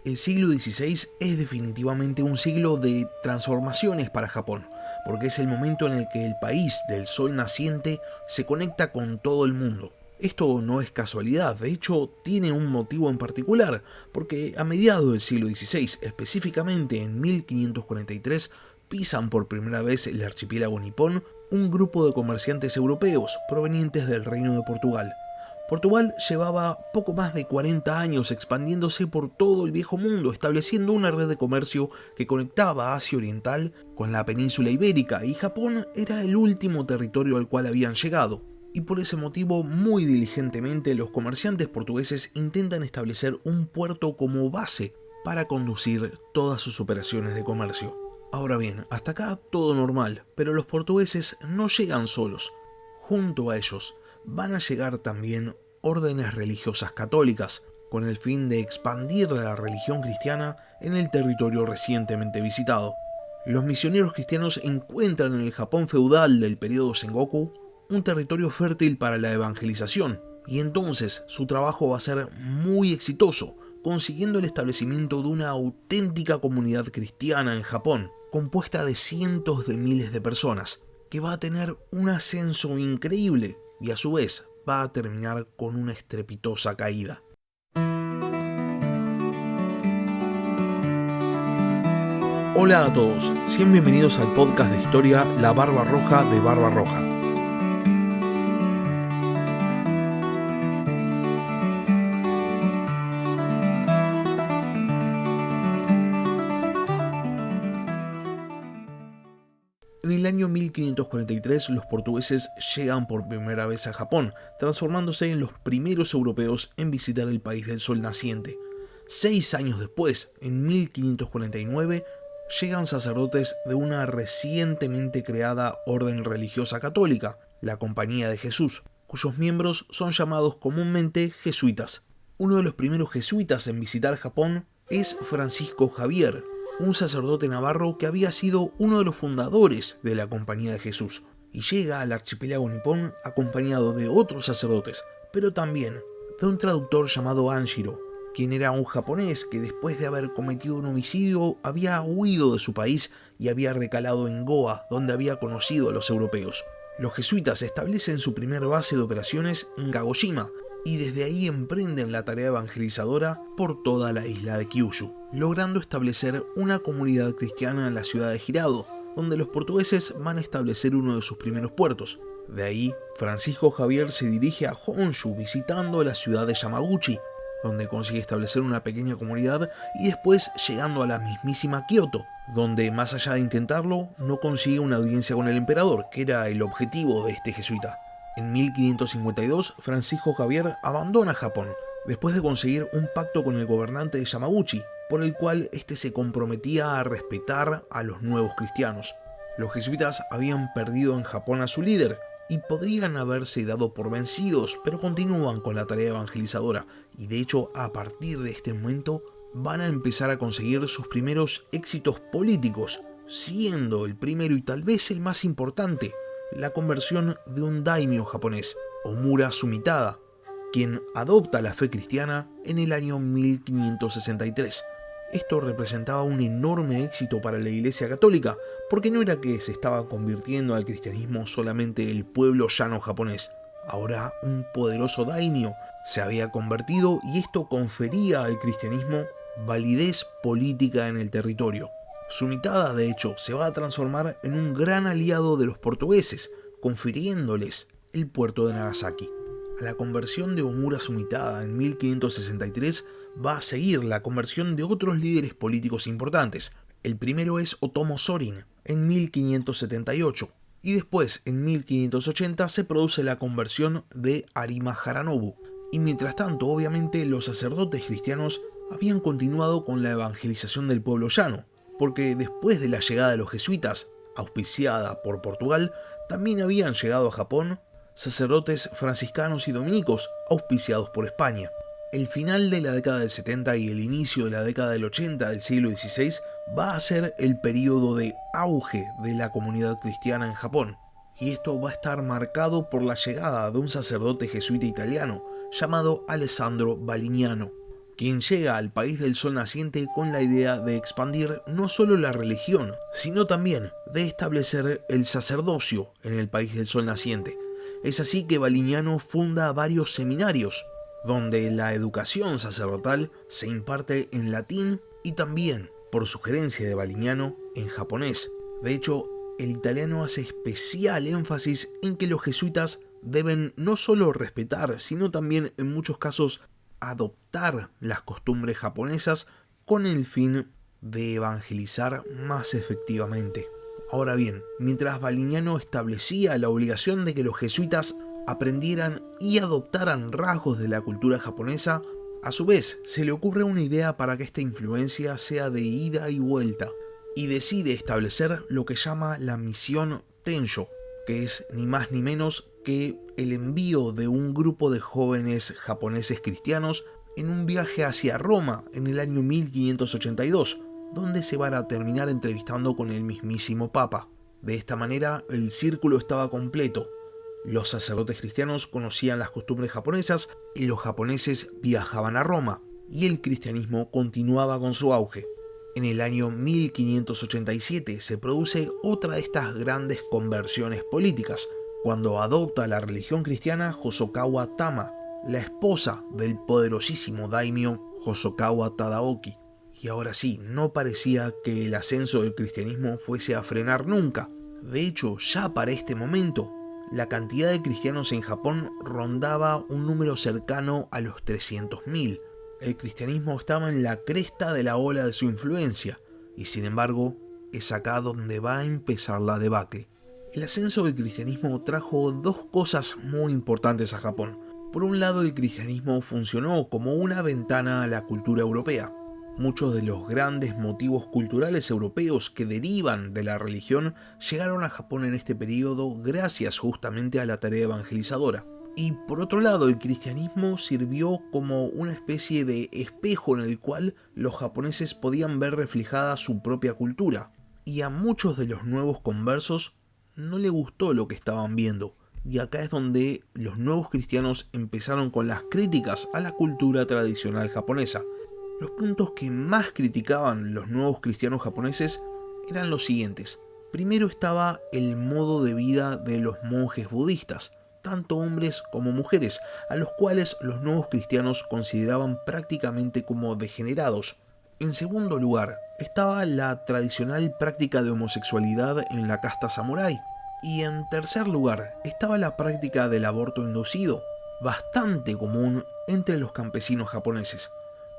El siglo XVI es definitivamente un siglo de transformaciones para Japón, porque es el momento en el que el país del sol naciente se conecta con todo el mundo. Esto no es casualidad, de hecho tiene un motivo en particular, porque a mediados del siglo XVI, específicamente en 1543, pisan por primera vez el archipiélago nipón un grupo de comerciantes europeos provenientes del Reino de Portugal. Portugal llevaba poco más de 40 años expandiéndose por todo el viejo mundo, estableciendo una red de comercio que conectaba Asia Oriental con la península ibérica, y Japón era el último territorio al cual habían llegado. Y por ese motivo, muy diligentemente, los comerciantes portugueses intentan establecer un puerto como base para conducir todas sus operaciones de comercio. Ahora bien, hasta acá todo normal, pero los portugueses no llegan solos. Junto a ellos van a llegar también órdenes religiosas católicas, con el fin de expandir la religión cristiana en el territorio recientemente visitado. Los misioneros cristianos encuentran en el Japón feudal del periodo Sengoku un territorio fértil para la evangelización, y entonces su trabajo va a ser muy exitoso, consiguiendo el establecimiento de una auténtica comunidad cristiana en Japón, compuesta de cientos de miles de personas, que va a tener un ascenso increíble y a su vez va a terminar con una estrepitosa caída. Hola a todos, sean bienvenidos al podcast de historia La Barba Roja de Barba Roja. En el año 1543 los portugueses llegan por primera vez a Japón, transformándose en los primeros europeos en visitar el país del sol naciente. 6 años después, en 1549, llegan sacerdotes de una recientemente creada orden religiosa católica, la Compañía de Jesús, cuyos miembros son llamados comúnmente jesuitas. Uno de los primeros jesuitas en visitar Japón es Francisco Javier, un sacerdote navarro que había sido uno de los fundadores de la Compañía de Jesús, y llega al archipiélago nipón acompañado de otros sacerdotes, pero también de un traductor llamado Anshiro, quien era un japonés que después de haber cometido un homicidio había huido de su país y había recalado en Goa, donde había conocido a los europeos. Los jesuitas establecen su primer base de operaciones en Kagoshima, y desde ahí emprenden la tarea evangelizadora por toda la isla de Kyushu, logrando establecer una comunidad cristiana en la ciudad de Hirado, donde los portugueses van a establecer uno de sus primeros puertos. De ahí, Francisco Javier se dirige a Honshu visitando la ciudad de Yamaguchi, donde consigue establecer una pequeña comunidad, y después llegando a la mismísima Kioto, donde más allá de intentarlo, no consigue una audiencia con el emperador, que era el objetivo de este jesuita. En 1552, Francisco Javier abandona Japón, después de conseguir un pacto con el gobernante de Yamaguchi, por el cual este se comprometía a respetar a los nuevos cristianos. Los jesuitas habían perdido en Japón a su líder, y podrían haberse dado por vencidos, pero continúan con la tarea evangelizadora, y de hecho a partir de este momento van a empezar a conseguir sus primeros éxitos políticos, siendo el primero y tal vez el más importante la conversión de un daimyo japonés, Omura Sumitada, quien adopta la fe cristiana en el año 1563. Esto representaba un enorme éxito para la Iglesia Católica, porque no era que se estaba convirtiendo al cristianismo solamente el pueblo llano japonés. Ahora un poderoso daimyo se había convertido, y esto confería al cristianismo validez política en el territorio. Sumitada, de hecho, se va a transformar en un gran aliado de los portugueses, confiriéndoles el puerto de Nagasaki. A la conversión de Omura Sumitada en 1563 va a seguir la conversión de otros líderes políticos importantes. El primero es Otomo Sorin en 1578, y después en 1580 se produce la conversión de Arima Haranobu. Y mientras tanto, obviamente, los sacerdotes cristianos habían continuado con la evangelización del pueblo llano, porque después de la llegada de los jesuitas, auspiciada por Portugal, también habían llegado a Japón sacerdotes franciscanos y dominicos, auspiciados por España. El final de la década del 70 y el inicio de la década del 80 del siglo XVI va a ser el periodo de auge de la comunidad cristiana en Japón, y esto va a estar marcado por la llegada de un sacerdote jesuita italiano llamado Alessandro Valignano. quien llega al país del sol naciente con la idea de expandir no solo la religión, sino también de establecer el sacerdocio en el país del sol naciente. Es así que Valiniano funda varios seminarios, donde la educación sacerdotal se imparte en latín y también, por sugerencia de Valiniano, en japonés. De hecho, el italiano hace especial énfasis en que los jesuitas deben no solo respetar, sino también en muchos casos adoptar las costumbres japonesas con el fin de evangelizar más efectivamente. Ahora bien, mientras Valiniano establecía la obligación de que los jesuitas aprendieran y adoptaran rasgos de la cultura japonesa, a su vez se le ocurre una idea para que esta influencia sea de ida y vuelta, y decide establecer lo que llama la misión Tensho, que es ni más ni menos que el envío de un grupo de jóvenes japoneses cristianos en un viaje hacia Roma en el año 1582, donde se van a terminar entrevistando con el mismísimo Papa. De esta manera, el círculo estaba completo. Los sacerdotes cristianos conocían las costumbres japonesas y los japoneses viajaban a Roma, y el cristianismo continuaba con su auge. En el año 1587 se produce otra de estas grandes conversiones políticas, cuando adopta la religión cristiana Hosokawa Tama, la esposa del poderosísimo daimyo Hosokawa Tadaoki. Y ahora sí, no parecía que el ascenso del cristianismo fuese a frenar nunca. De hecho, ya para este momento, la cantidad de cristianos en Japón rondaba un número cercano a los 300.000. El cristianismo estaba en la cresta de la ola de su influencia, y sin embargo, es acá donde va a empezar la debacle. El ascenso del cristianismo trajo dos cosas muy importantes a Japón. Por un lado, el cristianismo funcionó como una ventana a la cultura europea. Muchos de los grandes motivos culturales europeos que derivan de la religión llegaron a Japón en este periodo gracias justamente a la tarea evangelizadora. Y por otro lado, el cristianismo sirvió como una especie de espejo en el cual los japoneses podían ver reflejada su propia cultura. Y a muchos de los nuevos conversos no le gustó lo que estaban viendo. Y acá es donde los nuevos cristianos empezaron con las críticas a la cultura tradicional japonesa. Los puntos que más criticaban los nuevos cristianos japoneses eran los siguientes. Primero estaba el modo de vida de los monjes budistas, tanto hombres como mujeres, a los cuales los nuevos cristianos consideraban prácticamente como degenerados. En segundo lugar, estaba la tradicional práctica de homosexualidad en la casta samurái. Y en tercer lugar, estaba la práctica del aborto inducido, bastante común entre los campesinos japoneses.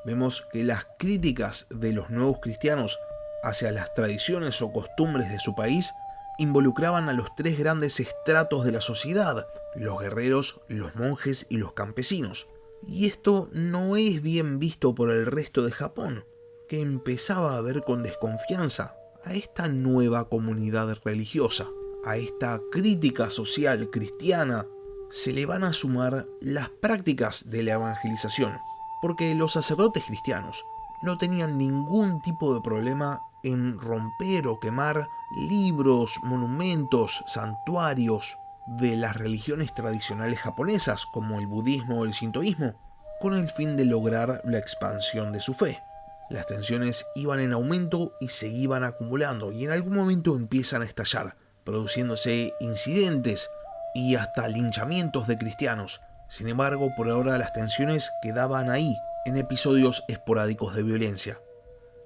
Vemos que las críticas de los nuevos cristianos hacia las tradiciones o costumbres de su país involucraban a los tres grandes estratos de la sociedad: los guerreros, los monjes y los campesinos. Y esto no es bien visto por el resto de Japón, que empezaba a ver con desconfianza a esta nueva comunidad religiosa. A esta crítica social cristiana se le van a sumar las prácticas de la evangelización, porque los sacerdotes cristianos no tenían ningún tipo de problema en romper o quemar libros, monumentos, santuarios de las religiones tradicionales japonesas, como el budismo o el sintoísmo, con el fin de lograr la expansión de su fe. Las tensiones iban en aumento y se iban acumulando, y en algún momento empiezan a estallar, produciéndose incidentes y hasta linchamientos de cristianos. Sin embargo, por ahora las tensiones quedaban ahí, en episodios esporádicos de violencia.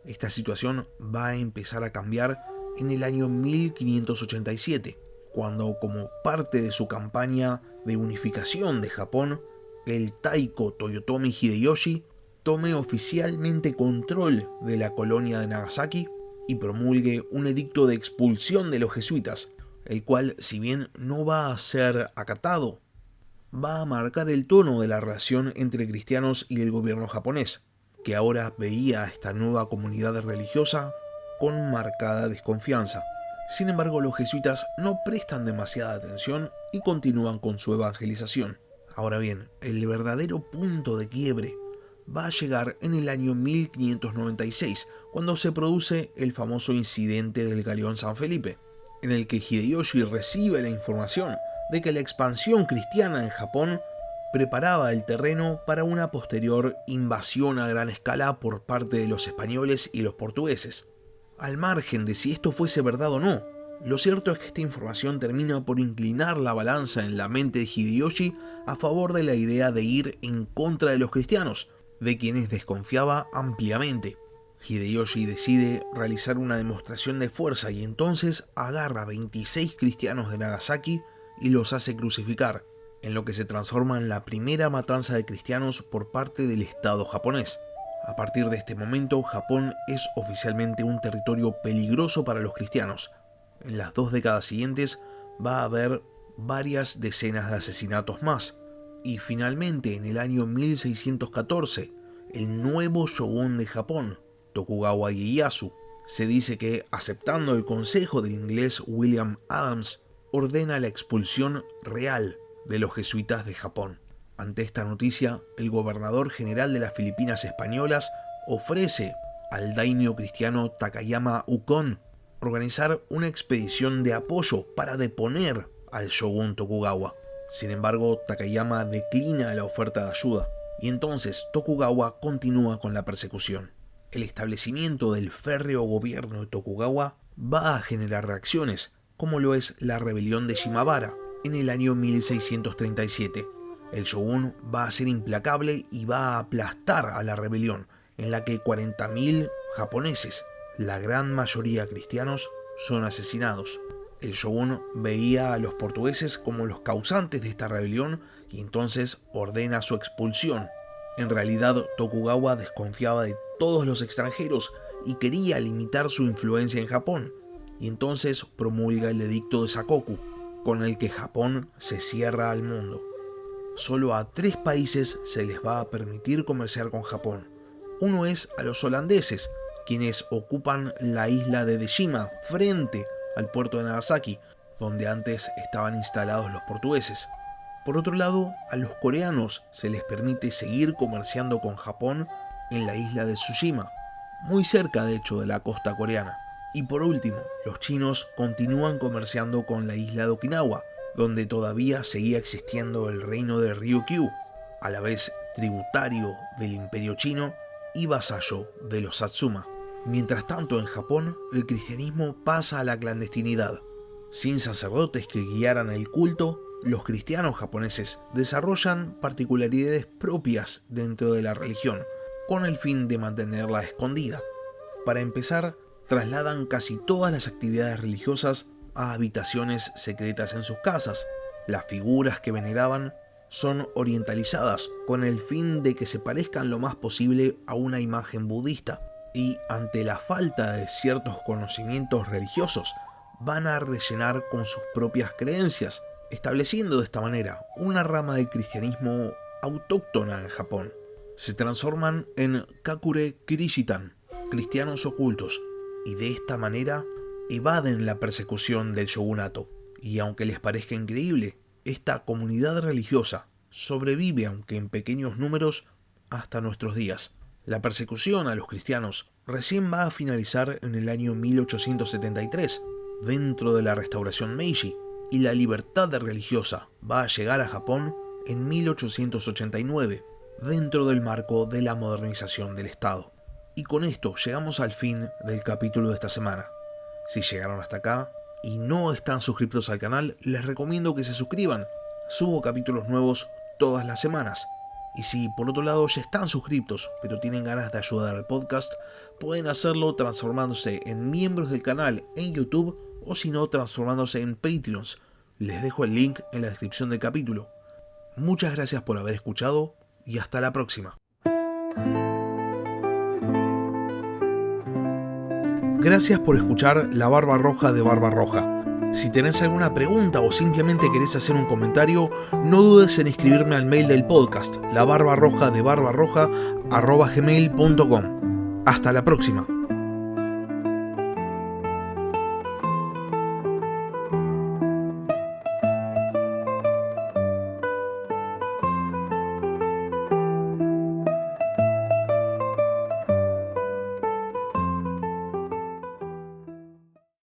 Esta situación va a empezar a cambiar en el año 1587, cuando, como parte de su campaña de unificación de Japón, el Taiko Toyotomi Hideyoshi tome oficialmente control de la colonia de Nagasaki y promulgue un edicto de expulsión de los jesuitas, el cual, si bien no va a ser acatado, va a marcar el tono de la relación entre cristianos y el gobierno japonés, que ahora veía a esta nueva comunidad religiosa con marcada desconfianza. Sin embargo, los jesuitas no prestan demasiada atención y continúan con su evangelización. Ahora bien, el verdadero punto de quiebre va a llegar en el año 1596, cuando se produce el famoso incidente del galeón San Felipe, en el que Hideyoshi recibe la información de que la expansión cristiana en Japón preparaba el terreno para una posterior invasión a gran escala por parte de los españoles y los portugueses. Al margen de si esto fuese verdad o no, lo cierto es que esta información termina por inclinar la balanza en la mente de Hideyoshi a favor de la idea de ir en contra de los cristianos, de quienes desconfiaba ampliamente. Hideyoshi decide realizar una demostración de fuerza y entonces agarra a 26 cristianos de Nagasaki y los hace crucificar, en lo que se transforma en la primera matanza de cristianos por parte del Estado japonés. A partir de este momento, Japón es oficialmente un territorio peligroso para los cristianos. En las 2 décadas siguientes va a haber varias decenas de asesinatos más. Y finalmente, en el año 1614, el nuevo shogun de Japón, Tokugawa Ieyasu, se dice que, aceptando el consejo del inglés William Adams, ordena la expulsión real de los jesuitas de Japón. Ante esta noticia, el gobernador general de las Filipinas españolas ofrece al daimyo cristiano Takayama Ukon organizar una expedición de apoyo para deponer al shogun Tokugawa. Sin embargo, Takayama declina la oferta de ayuda, y entonces Tokugawa continúa con la persecución. El establecimiento del férreo gobierno de Tokugawa va a generar reacciones, como lo es la rebelión de Shimabara en el año 1637. El shogun va a ser implacable y va a aplastar a la rebelión, en la que 40.000 japoneses, la gran mayoría cristianos, son asesinados. El shogun veía a los portugueses como los causantes de esta rebelión y entonces ordena su expulsión. En realidad, Tokugawa desconfiaba de todos los extranjeros y quería limitar su influencia en Japón, y entonces promulga el edicto de Sakoku, con el que Japón se cierra al mundo. Solo a 3 países se les va a permitir comerciar con Japón. Uno es a los holandeses, quienes ocupan la isla de Dejima frente al puerto de Nagasaki, donde antes estaban instalados los portugueses. Por otro lado, a los coreanos se les permite seguir comerciando con Japón en la isla de Tsushima, muy cerca de hecho de la costa coreana. Y por último, los chinos continúan comerciando con la isla de Okinawa, donde todavía seguía existiendo el reino de Ryukyu, a la vez tributario del imperio chino y vasallo de los Satsuma. Mientras tanto, en Japón, el cristianismo pasa a la clandestinidad. Sin sacerdotes que guiaran el culto, los cristianos japoneses desarrollan particularidades propias dentro de la religión, con el fin de mantenerla escondida. Para empezar, trasladan casi todas las actividades religiosas a habitaciones secretas en sus casas. Las figuras que veneraban son orientalizadas con el fin de que se parezcan lo más posible a una imagen budista, y ante la falta de ciertos conocimientos religiosos, van a rellenar con sus propias creencias, estableciendo de esta manera una rama del cristianismo autóctona en Japón. Se transforman en Kakure Kirishitan, cristianos ocultos, y de esta manera evaden la persecución del shogunato. Y aunque les parezca increíble, esta comunidad religiosa sobrevive, aunque en pequeños números, hasta nuestros días. La persecución a los cristianos recién va a finalizar en el año 1873, dentro de la restauración Meiji, y la libertad religiosa va a llegar a Japón en 1889, dentro del marco de la modernización del Estado. Y con esto llegamos al fin del capítulo de esta semana. Si llegaron hasta acá y no están suscritos al canal, les recomiendo que se suscriban. Subo capítulos nuevos todas las semanas. Y si por otro lado ya están suscritos, pero tienen ganas de ayudar al podcast, pueden hacerlo transformándose en miembros del canal en YouTube, o si no, transformándose en Patreons. Les dejo el link en la descripción del capítulo. Muchas gracias por haber escuchado y hasta la próxima. Gracias por escuchar La Barba Roja de Barba Roja. Si tenés alguna pregunta o simplemente querés hacer un comentario, no dudes en escribirme al mail del podcast, labarbarrojadebarbarroja@gmail.com. Hasta la próxima.